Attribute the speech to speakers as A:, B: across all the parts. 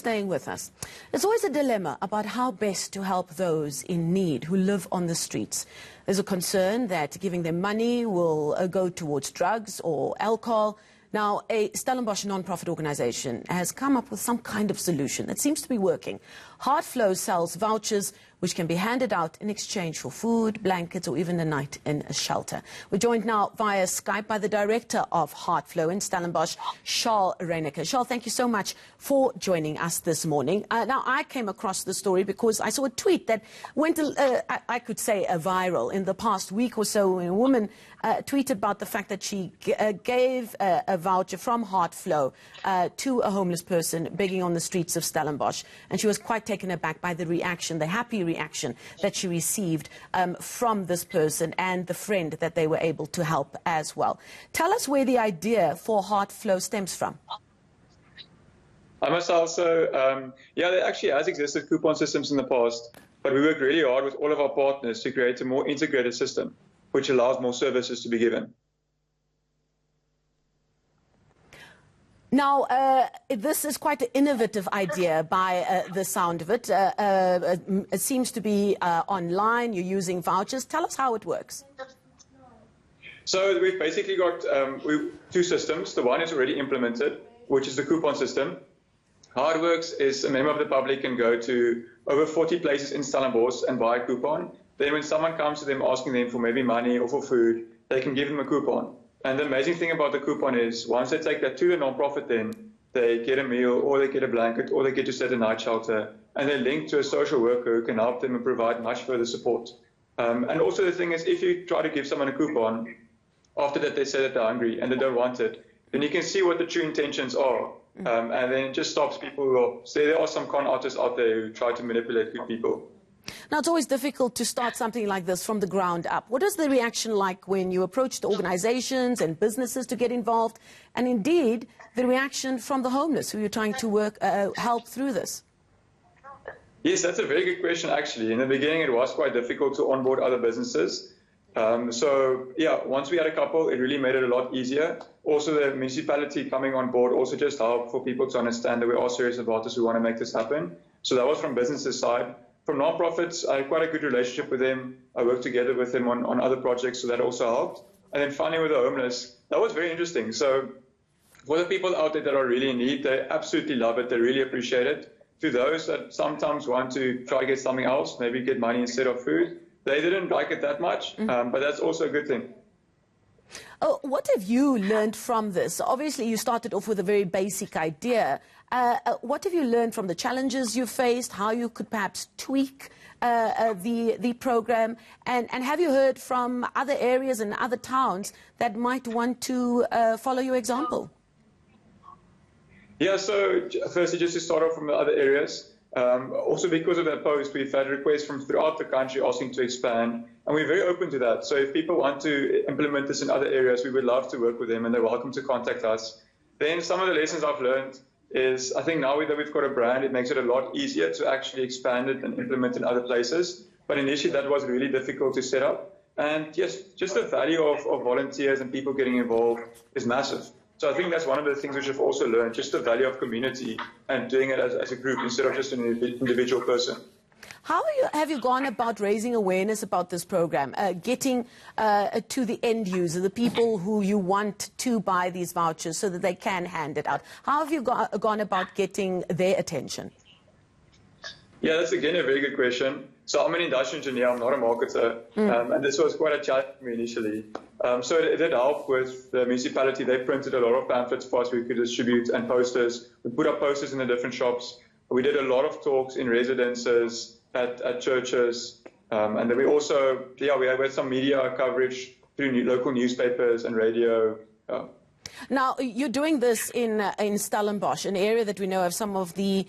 A: staying with us. There's always a dilemma about how best to help those in need who live on the streets. There's a concern that giving them money will go towards drugs or alcohol. Now, a Stellenbosch non-profit organization has come up with some kind of solution that seems to be working. Heartflow sells vouchers which can be handed out in exchange for food, blankets, or even a night in a shelter. We're joined now via Skype by the director of Heartflow in Stellenbosch, Charles Reineke. Charles, thank you so much for joining us this morning. Now, I came across the story because I saw a tweet that went, I could say, viral in the past week or so. A woman tweeted about the fact that she gave a voucher from Heartflow to a homeless person begging on the streets of Stellenbosch. And she was quite taken aback by the reaction, the happy reaction that she received from this person and the friend that they were able to help as well. Tell us where the idea for Heartflow stems from.
B: I must also, there actually has existed coupon systems in the past, but we worked really hard with all of our partners to create a more integrated system, which allows more services to be given.
A: Now, this is quite an innovative idea by the sound of it. It seems to be online. You're using vouchers. Tell us how it works.
B: So we've basically got two systems. The one is already implemented, which is the coupon system. How it works is a member of the public can go to over 40 places in Stellenbosch and buy a coupon. Then when someone comes to them asking them for maybe money or for food, they can give them a coupon. And the amazing thing about the coupon is once they take that to the non-profit, then they get a meal or they get a blanket or they get to stay at a night shelter, and they're linked to a social worker who can help them and provide much further support. And also the thing is, if you try to give someone a coupon, after that they say that they're hungry and they don't want it, then you can see what the true intentions are. And then it just stops people who are, say there are some con artists out there who try to manipulate good people.
A: Now, it's always difficult to start something like this from the ground up. What is the reaction like when you approach the organizations and businesses to get involved? And indeed, the reaction from the homeless who you're trying to help through this?
B: Yes, that's a very good question, actually. In the beginning, it was quite difficult to onboard other businesses. Once we had a couple, it really made it a lot easier. Also, the municipality coming on board also just helped for people to understand that we are serious about this. We want to make this happen. So that was from businesses' side. From non-profits, I had quite a good relationship with them. I worked together with them on other projects, so that also helped. And then finally with the homeless, that was very interesting. So for the people out there that are really in need, they absolutely love it. They really appreciate it. To those that sometimes want to try to get something else, maybe get money instead of food, they didn't like it that much, but that's also a good thing.
A: Oh, what have you learned from this? Obviously, you started off with a very basic idea. What have you learned from the challenges you faced, how you could perhaps tweak the program? And have you heard from other areas and other towns that might want to follow your example?
B: Yeah, so firstly, just to start off from the other areas, also because of that post, we've had requests from throughout the country asking to expand, and we're very open to that. So if people want to implement this in other areas, we would love to work with them, and they're welcome to contact us. Then some of the lessons I've learned is I think now that we've got a brand, it makes it a lot easier to actually expand it and implement in other places. But initially, that was really difficult to set up. And yes, just the value of volunteers and people getting involved is massive. So I think that's one of the things which I've also learned, just the value of community and doing it as a group instead of just an individual person.
A: How have you gone about raising awareness about this program, getting to the end user, the people who you want to buy these vouchers so that they can hand it out? How have you gone about getting their attention?
B: Yeah, that's again a very good question. So I'm an industrial engineer, I'm not a marketer, and this was quite a challenge for me initially. So it did help with the municipality. They printed a lot of pamphlets for us we could distribute and posters. We put up posters in the different shops. We did a lot of talks in residences, at churches, and then we also, we had some media coverage through local newspapers and radio.
A: Now, you're doing this in Stellenbosch, an area that we know of some of the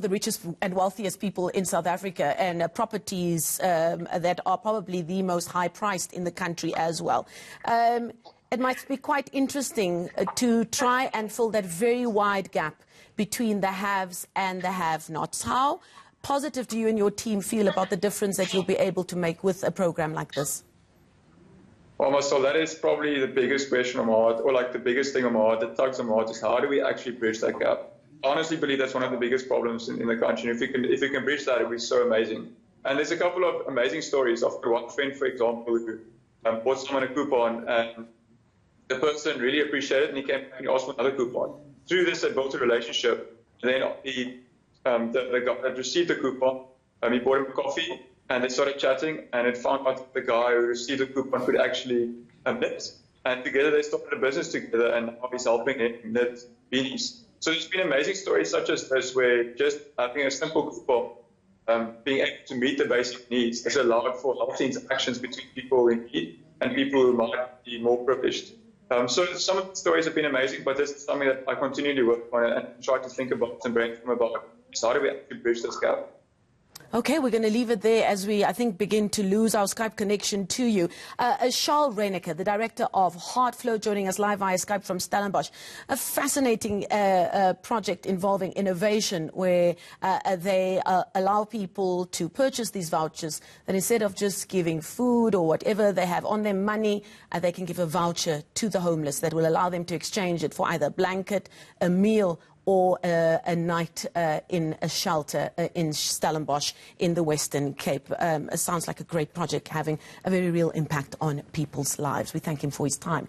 A: richest and wealthiest people in South Africa, and properties that are probably the most high-priced in the country as well. It might be quite interesting to try and fill that very wide gap between the haves and the have-nots. How positive do you and your team feel about the difference that you'll be able to make with a program like this?
B: Well, Marcel, that is probably the biggest question on my heart, or like the biggest thing on my heart that tugs on my heart, is how do we actually bridge that gap? honestly believe that's one of the biggest problems in the country. And if we can bridge that, it would be so amazing. And there's a couple of amazing stories. I've got one friend, for example, who bought someone a coupon, and the person really appreciated it, and he came back and he asked for another coupon. Through this, they built a relationship. And then the guy that received the coupon, he bought him coffee, and they started chatting, and it found out the guy who received the coupon could actually knit. And together they started a business together, and now he's helping him knit beanies. So there's been amazing stories such as this, where just having a simple coupon, being able to meet the basic needs, has allowed for healthy interactions between people in need and people who might be more privileged. So some of the stories have been amazing, but this is something that I continually work on and try to think about and brainstorm about. So how do we actually bridge this gap?
A: Okay, we're going to leave it there as we, I think, begin to lose our Skype connection to you. Charles Reyneke, the director of Heartflow, joining us live via Skype from Stellenbosch. A fascinating project involving innovation where they allow people to purchase these vouchers, that instead of just giving food or whatever they have on their money, they can give a voucher to the homeless that will allow them to exchange it for either a blanket, a meal, or a night in a shelter in Stellenbosch in the Western Cape. It sounds like a great project having a very real impact on people's lives. We thank him for his time.